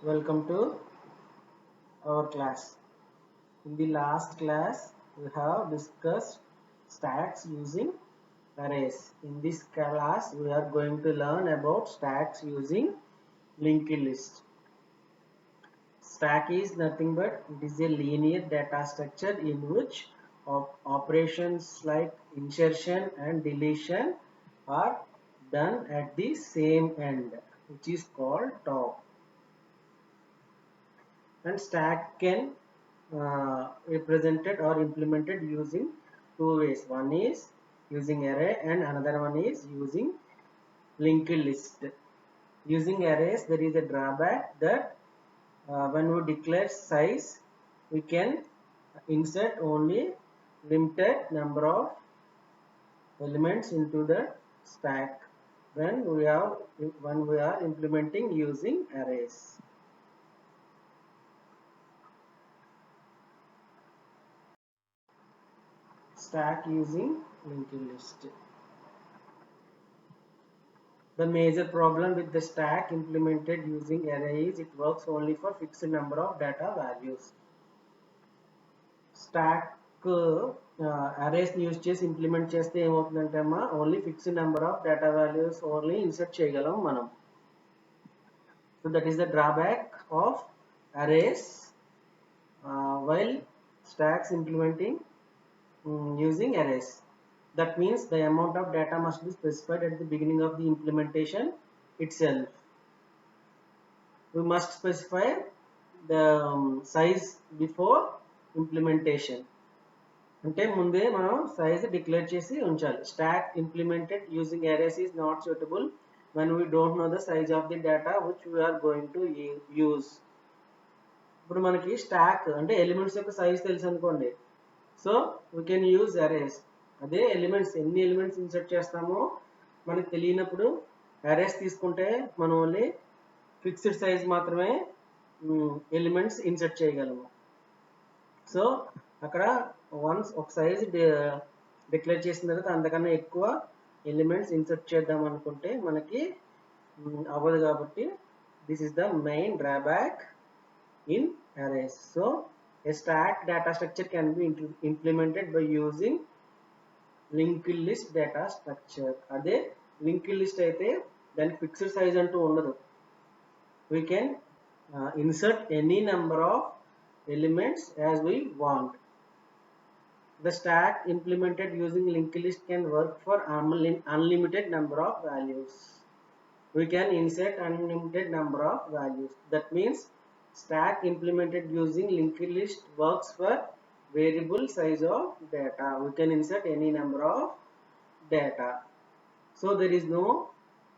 Welcome to our class. In the last class, we have discussed stacks using arrays. In this class, we are going to learn about stacks using linked list. Stack is nothing but it is a linear data structure in which operations like insertion and deletion are done at the same end, which is called top. And stack can represented or implemented using two ways. One is using array and another one is using linked list. Using arrays, there is a drawback that when we declare size, we can insert only limited number of elements into the stack when we are implementing using arrays. Stack using linked list. The major problem with the stack implemented using array is it works only for fixed number of data values. Stack arrays use చేసి implement చేస్తే ఏమవుతుందంటే అమ్మా only fixed number of data values only insert చేయగలం మనం. So that is the drawback of arrays while stacks implementing using arrays. That means the amount of data must be specified at the beginning of the implementation itself. We must specify the size before implementation. అంటే ముందే మనం size declare చేసి ఉంచాలి. Stack implemented using arrays is not suitable when we don't know the size of the data which we are going to use. ఇప్పుడు మనకి stock అంటే elements యొక్క size తెలుసు అనుకోండి, so we can use arrays. అదే elements ఎన్ని elements insert చేస్తామో మనకు తెలియనప్పుడు అరేస్ తీసుకుంటే మనం ఓన్లీ ఫిక్స్డ్ సైజ్ మాత్రమే ఎలిమెంట్స్ ఇన్సర్ట్ చేయగలము. సో అక్కడ వన్స్ ఒక సైజ్ డిక్లేర్ చేసిన తర్వాత అంతకన్నా ఎక్కువ ఎలిమెంట్స్ ఇన్సర్ట్ చేద్దాం అనుకుంటే మనకి అవ్వదు. కాబట్టి this is the main drawback in arrays. So a stack data structure can be implemented by using linked list data structure. అదే linked list అయితే దానికి ఫిక్స్డ్ సైజ్ అంటూ ఉండదు. We can insert any number of elements as we want. The stack implemented using linked list can work for unlimited number of values. We can insert unlimited number of values. That means stack implemented using linked list works for variable size of data. We can insert any number of data. So there is no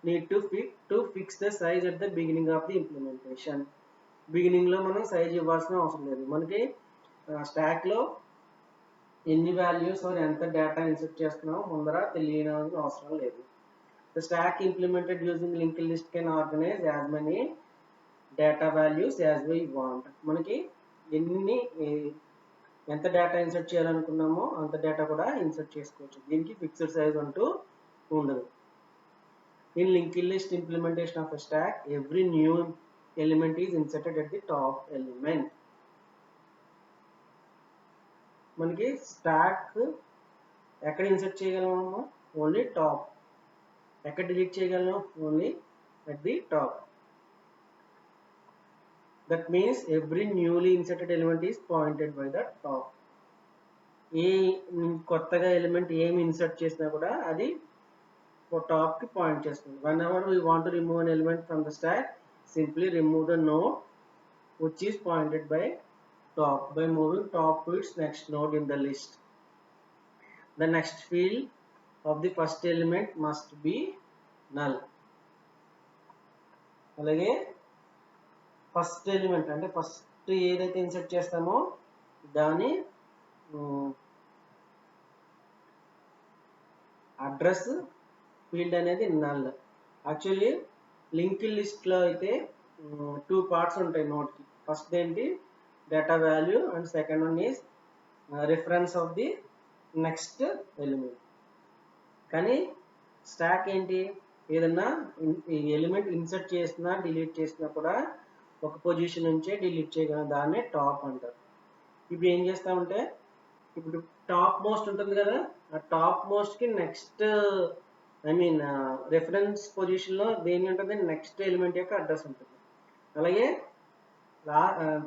need to fix the size at the beginning of the implementation. Beginning లో మనం size ఇవ్వాల్సిన అవసరం లేదు. మనకి stock లో ఎన్ని values ఎంత data insert చేస్తున్నామో ముందర తెలియని అవసరం లేదు. The stack implemented using linked list can organize as many data values as we want. మనకి ఎంత డేటా ఇన్సర్ట్ చేయాలనుకున్నామో అంత డేటా కూడా ఇన్సర్ట్ చేసుకోవచ్చు. దీనికి ఫిక్స్డ్ సైజ్ అంటూ ఉండదు. In linked list implementation of a stock every new element is inserted at the top element. మనకి stock ఎక్కడ ఇన్సర్ట్ చేయగలము? Only top. ఎక్కడ డిలీట్ చేయగలను? Only at the top. That means every newly inserted element is pointed by the top. ఏ కొత్తగా element ఏమి insert చేసినా కూడా అది టాప్ కి పాయింట్ చేస్తుంది. Whenever we want to remove an element from the stack, simply remove the node which is pointed by top by moving top to its next node in the list. The next field of the first element must be null. అలాగే first element అంటే first ఏదైతే insert చేస్తామో దాని address field అనేది null. Actually linked లిస్ట్లో అయితే 2 parts ఉంటాయి నోట్కి. First ఏంటి data value and second one is reference of the next element. కానీ స్టాక్ ఏంటి, ఏదన్నా ఎలిమెంట్ ఇన్సర్ట్ చేసినా డిలీట్ చేసినా కూడా ఒక పొజిషన్ నుంచే డిలీట్ చేయగలం, దాన్నే టాప్ అంటారు. ఇప్పుడు ఏం చేస్తామంటే ఇప్పుడు టాప్ మోస్ట్ ఉంటుంది కదా, ఆ టాప్ మోస్ట్కి నెక్స్ట్ రెఫరెన్స్ పొజిషన్లో దేని ఉంటుంది, నెక్స్ట్ ఎలిమెంట్ యొక్క అడ్రస్ ఉంటుంది. అలాగే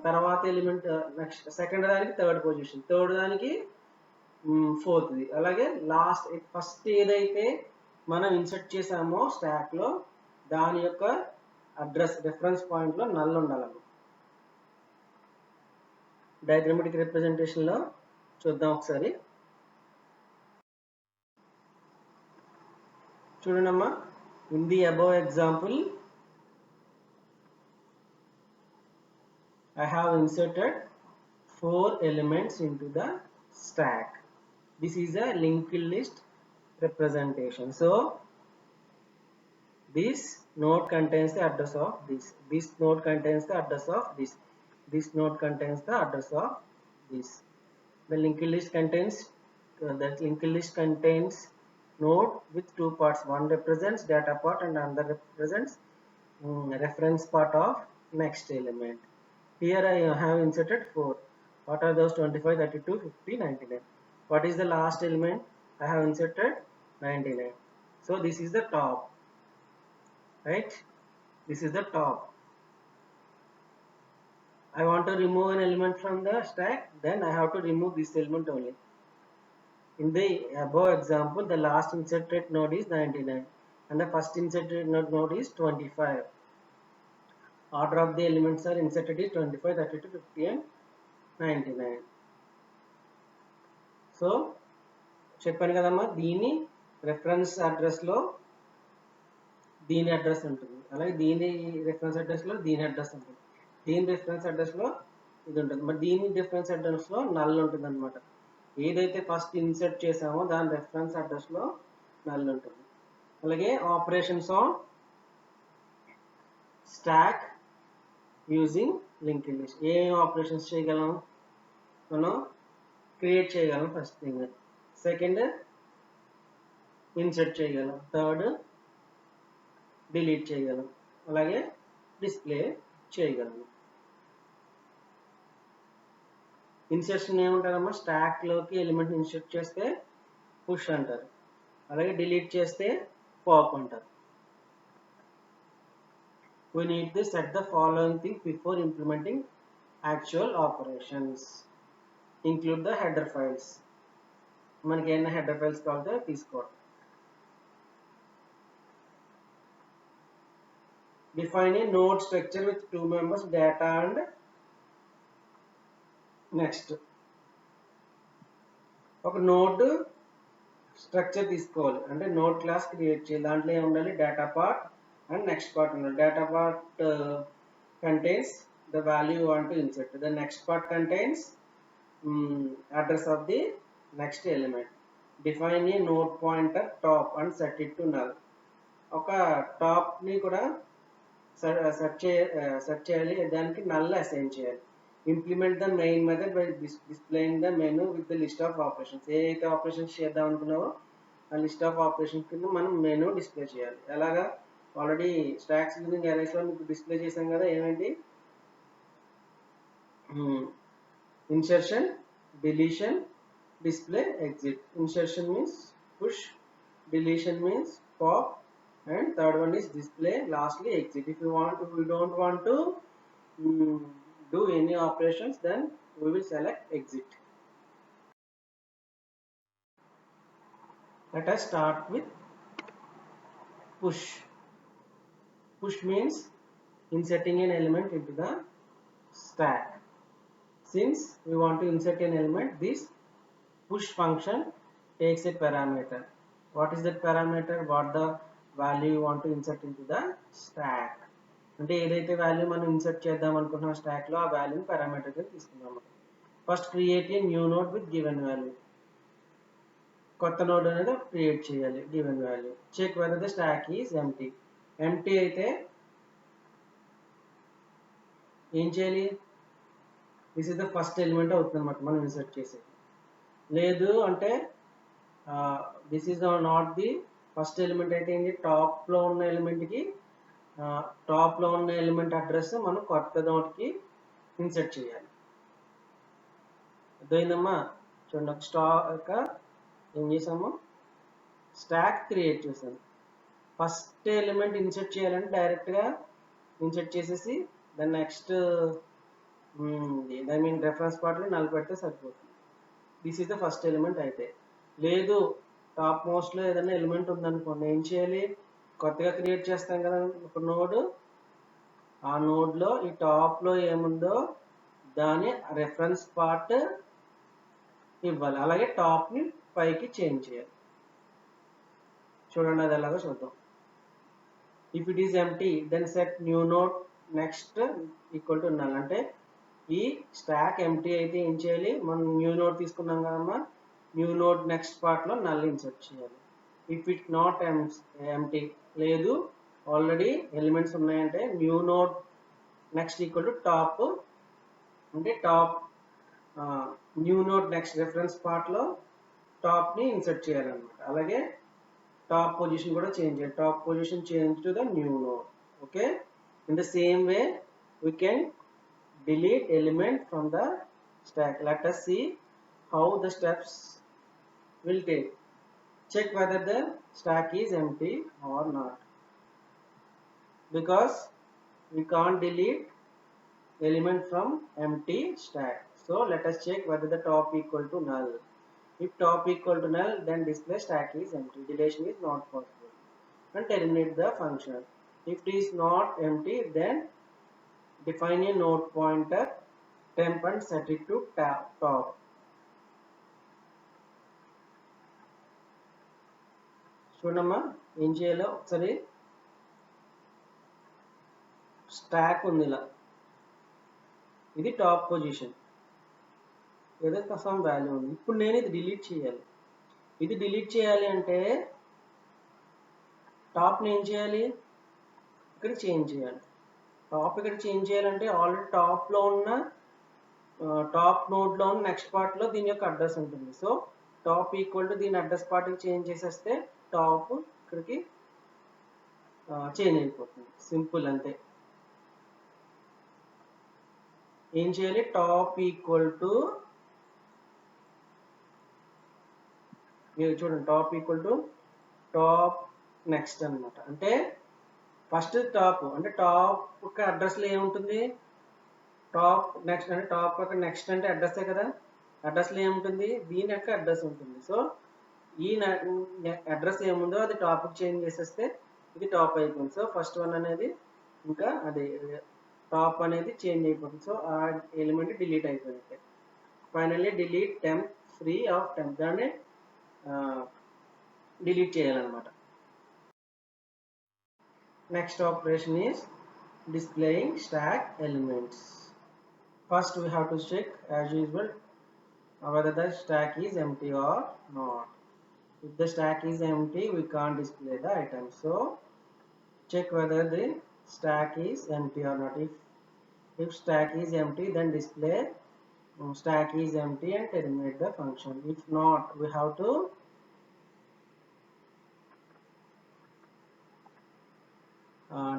తర్వాత ఎలిమెంట్ నెక్స్ట్ సెకండ్ దానికి థర్డ్ పొజిషన్, థర్డ్ దానికి ఫోర్త్ది. అలాగే ఫస్ట్ ఏదైతే మనం ఇన్సర్ట్ చేసామో స్టాక్లో దాని యొక్క అడ్రస్ రెఫరెన్స్ పాయింట్లో నల్ ఉండాలన్నమాట. డయాగ్రమాటిక్ రిప్రజెంటేషన్లో చూద్దాం ఒకసారి. చూడండమ్మా, in the above example I have inserted 4 elements into the stack. This is a linked list representation. So this node contains the address of this. This node contains the address of this. This node contains the address of this. The linked list contains node with two parts. One represents data part and another represents reference part of next element. Here I have inserted 4. What are those? 25, 32, 50, 99. What is the last element? I have inserted 99. So this is the top, right? This is the top. I want to remove an element from the stack, then I have to remove this element only. In the above example, the last inserted node is 99 and the first inserted node is 25. Order of the elements are inserted is 25, 32, 50 and 99. So చెప్పాను కదమ్మా, దీని reference అడ్రస్లో దీని address ఉంటుంది, అలాగే దీని reference అడ్రస్లో దీని అడ్రస్ ఉంటుంది, దీని రెఫరెన్స్ అడ్రస్లో ఇది ఉంటుంది, మరి దీని రెఫరెన్స్ అడ్రస్లో నల్ ఉంటుంది అనమాట. ఏదైతే ఫస్ట్ ఇన్సర్ట్ చేసామో దాని రెఫరెన్స్ అడ్రస్లో నల్ ఉంటుంది. అలాగే operations on stock using linked list. ఏం ఆపరేషన్స్ చేయగలం మనం? క్రియేట్ చేయగలం ఫస్ట్ థింగ్, సెకండ్ ఇన్సర్ట్ చేయగలం, థర్డ్ డిలీట్ చేయగలం, అలాగే డిస్ప్లే చేయగలం. ఇన్సర్షన్ ఏముంటారమ్మా, స్టాక్లోకి ఎలిమెంట్ ఇన్సర్ట్ చేస్తే పుష్ అంటారు, అలాగే డిలీట్ చేస్తే పాప్ అంటారు. We need to set the following things before implementing actual operations. Include the header files. మనకి ఏమైనా హెడర్ ఫైల్స్ కావాలంటే తీసుకోండి. Define a node structure with 2 members, data and next. ఒక నోడ్ స్ట్రక్చర్ తీసుకోవాలి, అంటే నోడ్ క్లాస్ క్రియేట్ చేయాలి. దాంట్లో ఏమి ఉండాలి? Data part and next part ఉండాలి. Data part contains the value you want to insert. The next part contains address of the next element. Define a node pointer top and set it to null. ఒక top ని కూడా set చేయాలి, దానికి null assign చేయాలి. Implement the main method by displaying the menu with the list of operations. ఏ అయితే operations చేద్దాం అనుకున్నావో ఆ లిస్ట్ ఆఫ్ ఆపరేషన్స్ కింద మనం మెనూ డిస్ప్లే చేయాలి. ఎలాగా? ఆల్రెడీ స్టాక్స్ యూజింగ్ అరేస్లో మీకు డిస్ప్లే చేసాం కదా. ఏమేంటి? Insertion, deletion, display, exit. Insertion means push, deletion means pop, and third one is display, lastly exit. If you don't want to do any operations, then we will select exit. Let us start with push. Push means inserting an element into the stack. Since we want to insert an element, this push function takes a parameter. What is that parameter? What the value you want to insert into the stack. అంటే ఏదైతే value మనం insert చేద్దాం అనుకుంటున్నాం stock లో, ఆ వాల్యూని parameter గా తీసుకుందాం. First create a new node with given value. కొత్త నోడ్ అనేది క్రియేట్ చేయాలి, given value. Check whether the stack is empty. Empty అయితే ఏం చేయాలి? This is the first element అవుతుంది అన్నమాట మనం ఇన్సర్ట్ చేసేది. లేదు అంటే this is not the first element అయితే ఏంటి, టాప్లో ఉన్న ఎలిమెంట్కి టాప్లో ఉన్న ఎలిమెంట్ అడ్రస్ మనం కొత్త నోట్కి ఇన్సర్ట్ చేయాలి. అర్థమైందమ్మా? చూడండి, ఒక స్టాక్ ఏం చేసాము, స్టాక్ క్రియేట్ చేసాము. ఫస్ట్ ఎలిమెంట్ ఇన్సర్ట్ చేయాలంటే డైరెక్ట్గా ఇన్సర్ట్ చేసేసి దాన్ని నెక్స్ట్ ఐ మీన్ రెఫరెన్స్ పార్ట్లో నల్ పెడితే సరిపోతుంది. This is the first element. అయితే లేదు టాప్ మోస్ట్లో ఏదైనా ఎలిమెంట్ ఉందనుకోండి, ఏం చేయాలి, కొత్తగా క్రియేట్ చేస్తాం కదా ఒక నోడ్, ఆ నోడ్లో ఈ టాప్లో ఏముందో దాని రెఫరెన్స్ పార్ట్ ఇవ్వాలి. అలాగే టాప్ని పైకి చేంజ్ చేయాలి. చూడండి, అది ఎలాగో చూద్దాం. If it is empty then set new node next equal to null. అంటే ఈ స్టాక్ ఎంటీ అయితే ఏం చేయాలి, మనం న్యూ నోడ్ తీసుకున్నాం కదమ్మా, న్యూ నోడ్ నెక్స్ట్ పార్ట్లో నల్ ఇన్సర్ట్ చేయాలి. ఇఫ్ ఇట్ నాట్ ఎంటీ, లేదు ఆల్రెడీ ఎలిమెంట్స్ ఉన్నాయంటే new node next equal to top, అంటే top new node next reference పార్ట్లో టాప్ని ఇన్సర్ట్ చేయాలన్నమాట. అలాగే టాప్ పొజిషన్ కూడా చేంజ్ చేయాలి. Top position change to the new node. Okay, in the same way we can delete element from the stack. Let us see how the steps will take. Check whether the stack is empty or not, because we can't delete element from empty stack. So let us check whether the top equal to null. If top equal to null, then display stack is empty, deletion is not possible, and terminate the function. If it is not empty, then define a node pointer temp and set it to top. చూడమ్మా, ఏం చేయాలో ఒకసారి. Stock ఉంది ఇలా, ఇది top position, ఏదో some value ఉంది. ఇప్పుడు నేను ఇది డిలీట్ చేయాలి. ఇది డిలీట్ చేయాలి అంటే టాప్ని ఏం చేయాలి, ఇక్కడ చేంజ్ చేయాలి. టాప్ ఇక్కడ చేంజ్ చేయాలంటే ఆల్రెడీ టాప్లో ఉన్న టాప్ నోడ్లో ఉన్న నెక్స్ట్ పార్ట్లో దీని యొక్క అడ్రస్ ఉంటుంది. సో టాప్ ఈక్వల్ టు దీని అడ్రస్ పార్ట్కి చేంజ్ చేసేస్తే టాప్ ఇక్కడికి చేంజ్ అయిపోతుంది. సింపుల్ అంతే. ఏం చేయాలి, టాప్ ఈక్వల్ టు, మీరు చూడండి, top equal to top next అనమాట. అంటే ఫస్ట్ టాప్ అంటే టాప్ యొక్క అడ్రస్లో ఏముంటుంది, టాప్ నెక్స్ట్ అంటే టాప్ యొక్క నెక్స్ట్ అంటే అడ్రస్సే కదా, అడ్రస్లో ఏముంటుంది, దీని యొక్క అడ్రస్ ఉంటుంది. సో ఈ అడ్రస్ ఏముందో అది టాప్కి చేంజ్ చేసేస్తే ఇది టాప్ అయిపోతుంది. సో ఫస్ట్ వన్ అనేది ఇంకా అదే టాప్ అనేది చేంజ్ అయిపోతుంది. సో ఆ ఎలిమెంట్ డిలీట్ అయిపోయింది. Finally delete temp free of temp, దాన్ని డిలీట్ చేయాలన్నమాట. Next operation is displaying stack elements. First we have to check as usual whether the stack is empty or not. If the stack is empty, we can't display the item. So check whether the stack is empty or not. If stack is empty, then display stack is empty and terminate the function. If not, we have to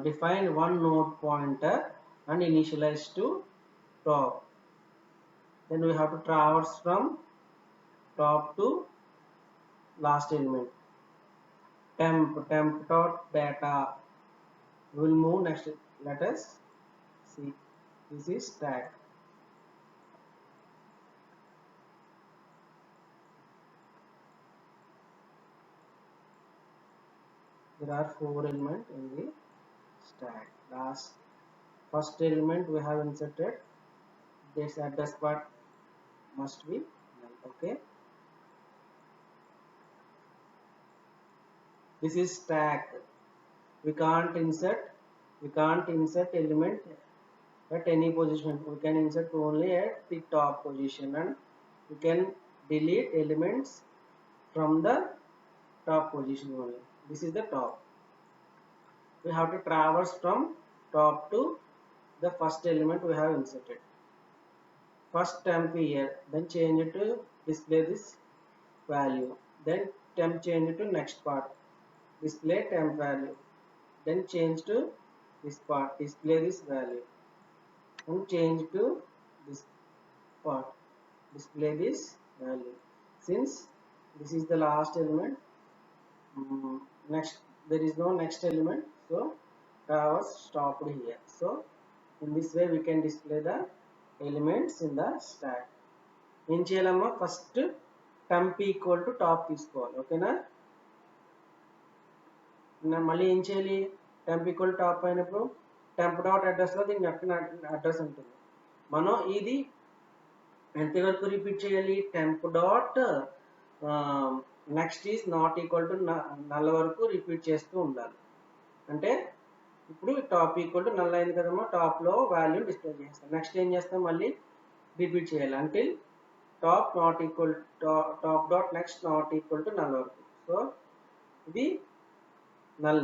define one node pointer and initialize to top. Then we have to traverse from top to last element. Temp dot data. We will move next. Let us see. This is stack. There are 4 elements in the stack. First element we have inserted, this address part must be null. Okay, this is stack. We can't insert element at any position. We can insert only at the top position, and we can delete elements from the top position only. This is the top. We have to traverse from top to the first element we have inserted. First temp here, then change it to display this value, then temp change it to next part, display temp value, then change to this part, display this value, and change to this part, display this value. Since this is the last element, next there is no next element, so I was stopped here. So in this way we can display the elements in the stack. ఏం చేయాలమ్మా, first temp equal to top తీసుకోవాలి. ఓకేనా, మళ్ళీ ఏం చేయాలి, temp equal top అయినప్పుడు temp dot అడ్రస్లో దీనికి అడ్రస్ ఉంటుంది. మనం ఇది ఎంతవరకు రిపీట్ చేయాలి, temp dot next is not equal to null వరకు రిపీట్ చేస్తూ ఉండాలి. అంటే ఇప్పుడు టాప్ ఈక్వల్ టు నల్ అయింది కదమ్మా, టాప్లో వాల్యూ డిస్ప్లే చేస్తాం. నెక్స్ట్ ఏం చేస్తాం, మళ్ళీ రిపీట్ చేయాలి until top notch equal top dot next not equal to null వరకు. సో ఇది నల్,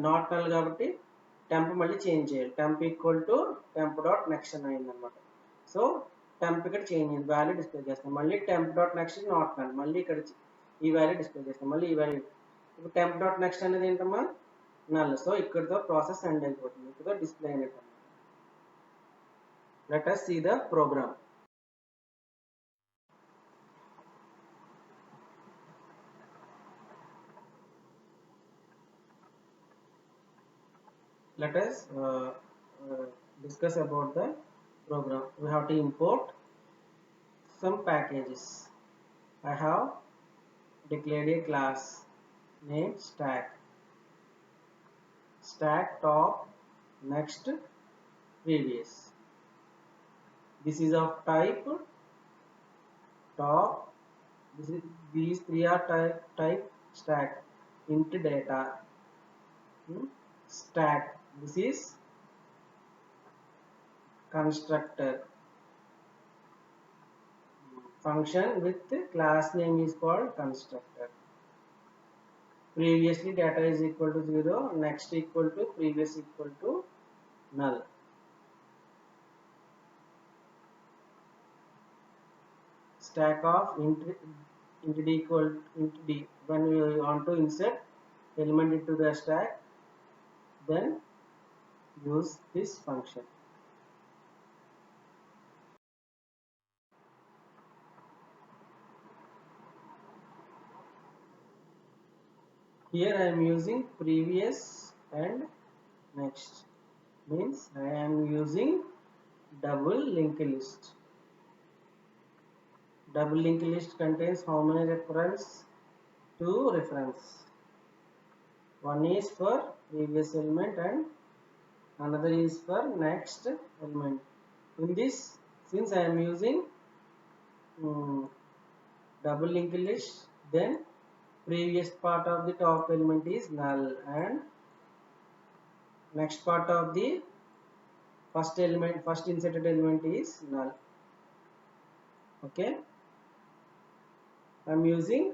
నాట్ నల్ కాబట్టి టెంప్ మళ్ళీ చేంజ్ చేయాలి. Temp equal to temp dot next అని అయింది అనమాట. సో టెంప్ ఇక్కడ చేంజ్ అయింది, వాల్యూ డిస్ప్లే చేస్తాం. మళ్ళీ temp dot next not null, మళ్ళీ ఇక్కడ ఈ వాల్యూ డిస్ప్లే చేస్తాం. మళ్ళీ ఈ వాల్యూ, ఇప్పుడు టెంప్ డాట్ నెక్స్ట్ అనేది ఏంటమ్మా, నల్. సో ఇక్కడతో ప్రాసెస్ ఎండ్ అయిపోతుంది, ఇక్కడతో డిస్ప్లే అయినట్టు. Let us see the program. Let us discuss about the program. We have to import some packages. I have declared a class named stack. Stack top next previous. This is of type top. These three are type stack. Int data, stack. This is constructor. Function with class name is called constructor. Previously data is equal to 0, next equal to previous equal to null. Stack of int d equal int d. When we want to insert element into the stack, then use this function. Here I am using previous and next, means I am using double linked list. Double linked list contains how many reference? 2 reference. One is for previous element and another is for next element. In this, since I am using double linked list, then previous part of the top element is null and next part of the first inserted element is null. Okay, I am using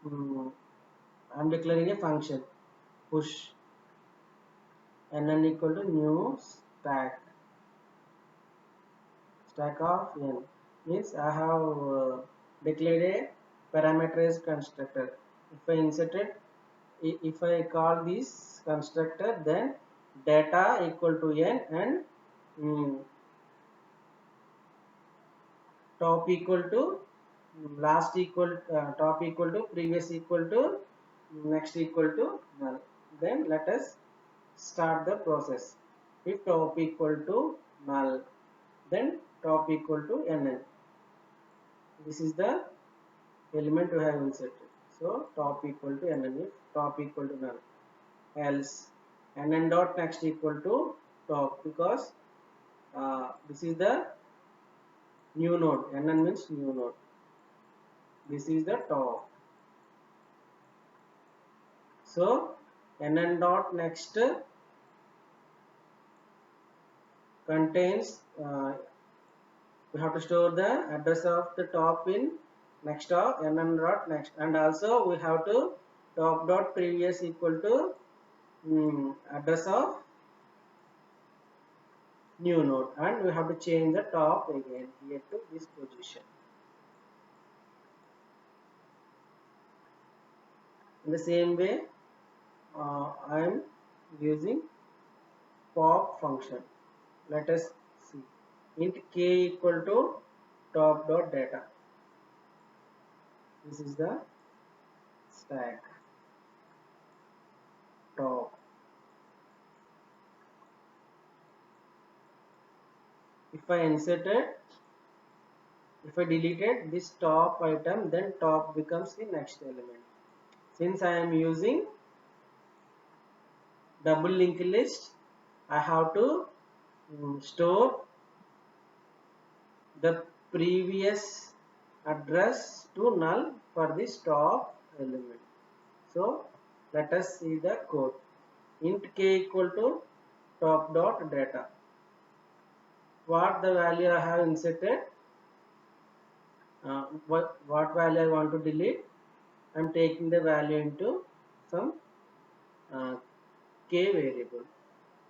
I am declaring a function push nn equal to new stack of n, means I have declared a parameterized constructor. If I call this constructor, then data equal to n and top equal to last equal top equal to previous equal to next equal to null. Then let us start the process. If top equal to null, then top equal to nn. This is the element we have inserted. So top equal to nn if top equal to null, else nn dot next equal to top, because this is the new node. Nn means new node. This is the top. So nn dot next contains we have to store the address of the top in next of nn dot next, and also we have to top dot previous equal to address of new node, and we have to change the top again here to this position. In the same way, I am using pop function. Let us see. Int k equal to top dot data. This is the stack top. If I inserted, if I deleted this top item, then top becomes the next element. Since I am using double linked list, I have to store the previous address to null for this top element. So let us see the code. Int k equal to top dot data. What the value I have inserted, what value I want to delete, I am taking the value into some k variable.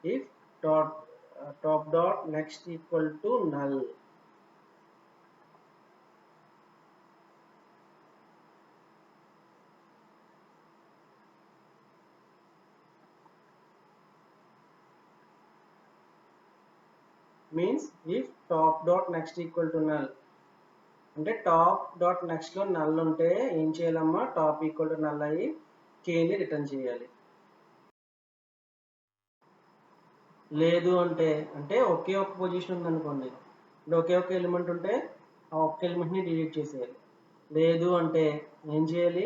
If top dot next equal to null, means if top dot next equal to null, అంటే top dot next లో null ఉంటే ఏం చేయాలమ్మా, top equal to null అయ్యి కేని return చేయాలి. లేదు అంటే అంటే ఒకే ఒక్క పొజిషన్ ఉందనుకోండి, అంటే ఒకే ఒక్క ఎలిమెంట్ ఉంటే ఆ ఒక్క ఎలిమెంట్ని డిలీట్ చేసేయాలి. లేదు అంటే ఏం చేయాలి,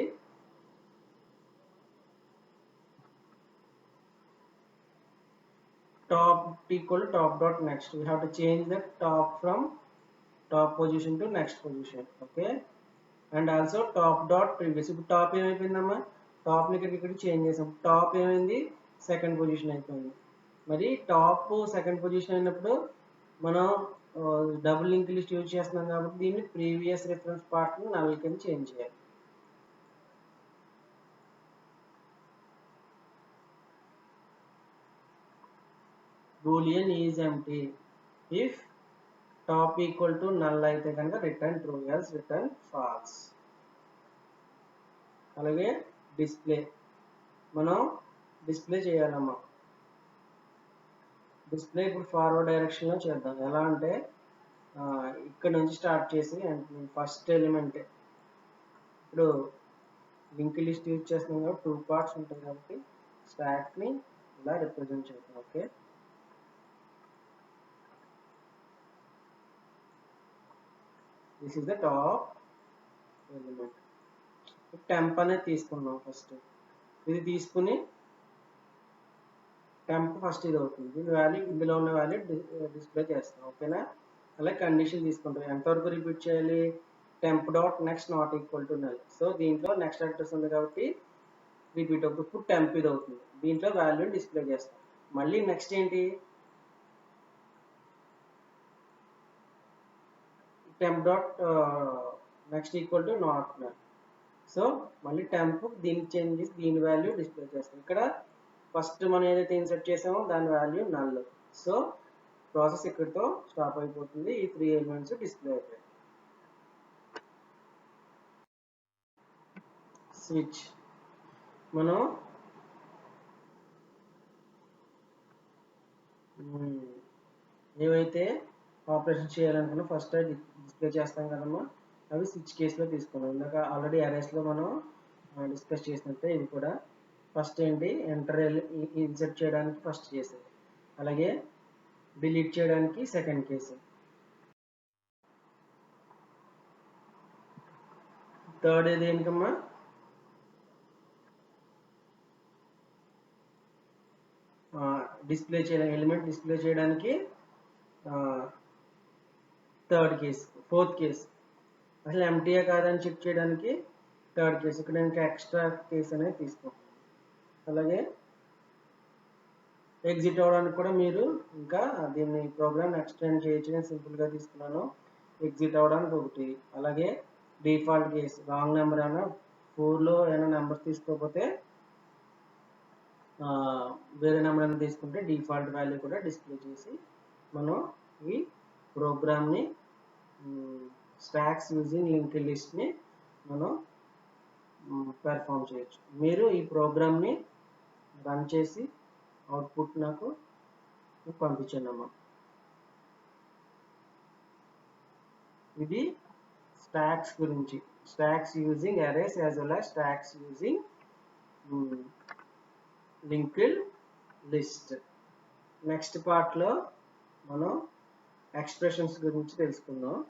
top equal to top dot next. We have to change the top from top position to next position. Okay, and also top dot previous. ఇప్పుడు టాప్ ఏమైపోయిందమ్మా, టాప్ ఇక్కడ చేంజ్ చేసాం, టాప్ ఏమైంది సెకండ్ పొజిషన్ అయిపోయింది. మరి టాప్ సెకండ్ పొజిషన్ అయినప్పుడు మనం double link list use చేస్తున్నాం కాబట్టి దీన్ని ప్రీవియస్ రిఫరెన్స్ పార్ట్ని నల్ కింద చేంజ్ చేయాలి. boolean is empty if top equal to null అయితే కనుక return true, else return falls. అలాగే డిస్ప్లే మనం డిస్ప్లే చేయాలమ్మా. డిస్ప్లే ఇప్పుడు ఫార్వర్డ్ డైరెక్షన్లో చేద్దాం. ఎలా అంటే ఇక్కడ నుంచి స్టార్ట్ చేసి ఫస్ట్ ఎలిమెంట్, ఇప్పుడు లింక్ లిస్ట్ యూజ్ చేస్తున్నాం కాబట్టి 2 పార్ట్స్ ఉంటాయి కాబట్టి స్టాక్ని ఇలా రిప్రజెంట్ చేద్దాం. Okay, this is the top element. Temp అనేది తీసుకున్నాం ఫస్ట్, ఇది తీసుకుని టెంప్ ఫస్ట్ ఇది అవుతుంది, దీని వాల్యూ ఇందులో ఉన్న వాల్యూ డిస్ప్లే చేస్తాం. ఓకేనా, అలాగే కండిషన్ తీసుకుంటాం, ఎంతవరకు రిపీట్ చేయాలి, temp dot next not equal to null. So దీంట్లో నెక్స్ట్ అడ్రస్ ఉంది కాబట్టి రిపీట్ అవుతుంది. ఇప్పుడు టెంప్ ఇది అవుతుంది, దీంట్లో వాల్యూ డిస్ప్లే చేస్తాం. మళ్ళీ నెక్స్ట్ ఏంటి, temp dot next equal to not null. So మళ్ళీ టెంప్ దీనికి చేంజ్ చేసి దీని వాల్యూ డిస్ప్లే చేస్తాం. ఇక్కడ ఫస్ట్ మనం ఏదైతే ఇన్సర్ట్ చేసామో దాని వాల్యూ నల్. సో ప్రాసెస్ ఇక్కడితో స్టాప్ అయిపోతుంది, ఈ 3 ఎలిమెంట్స్ డిస్ప్లే అయిపోయాయి. స్విచ్ మనం ఏవైతే ఆపరేషన్ చేయాలనుకున్నా ఫస్ట్ డిస్ప్లే చేస్తాం కదమ్మా, అవి స్విచ్ కేసులో తీసుకున్నాం. ఇందాక ఆల్రెడీ అరేస్లో మనం డిస్కస్ చేసినట్టే ఇది కూడా ఫస్ట్ ఏంటి, ఎంటర్ ఇన్సర్ట్ చేయడానికి ఫస్ట్ చేసేది, అలాగే డిలీట్ చేయడానికి సెకండ్ కేసు, థర్డ్ ఏది ఏంటమ్మా, డిస్ప్లే చేయడానికి ఎలిమెంట్ డిస్ప్లే చేయడానికి థర్డ్ కేసు, ఫోర్త్ కేసు అసలు ఎంటీఏ కాదని చెక్ చేయడానికి థర్డ్ కేసు. ఇక్కడ ఇంకా ఎక్స్ట్రా కేసు అనేది తీసుకుంటాం. అలాగే ఎగ్జిట్ అవ్వడానికి కూడా మీరు ఇంకా దీన్ని ప్రోగ్రామ్ ఎక్స్టెండ్ చేయొచ్చు, నేను సింపుల్గా తీసుకున్నాను. ఎగ్జిట్ అవ్వడానికి ఒకటి, అలాగే డిఫాల్ట్ కేసు రాంగ్ నెంబర్ అయినా 4లో ఏమైనా నెంబర్స్ తీసుకోకపోతే వేరే నెంబర్ అయినా తీసుకుంటే డిఫాల్ట్ వాల్యూ కూడా డిస్ప్లే చేసి మనం ఈ ప్రోగ్రామ్ని స్టాక్స్ యూజింగ్ లింక్ లిస్ట్ని మనం పెర్ఫామ్ చేయొచ్చు. మీరు ఈ ప్రోగ్రామ్ని రన్ చేసి అవుట్పుట్ నాకు పంపించండి అమ్మా. ఇది స్టాక్స్ గురించి, stocks using arrays as well as stocks using linked list. Next పార్ట్లో మనం ఎక్స్ప్రెషన్స్ గురించి తెలుసుకుందాం.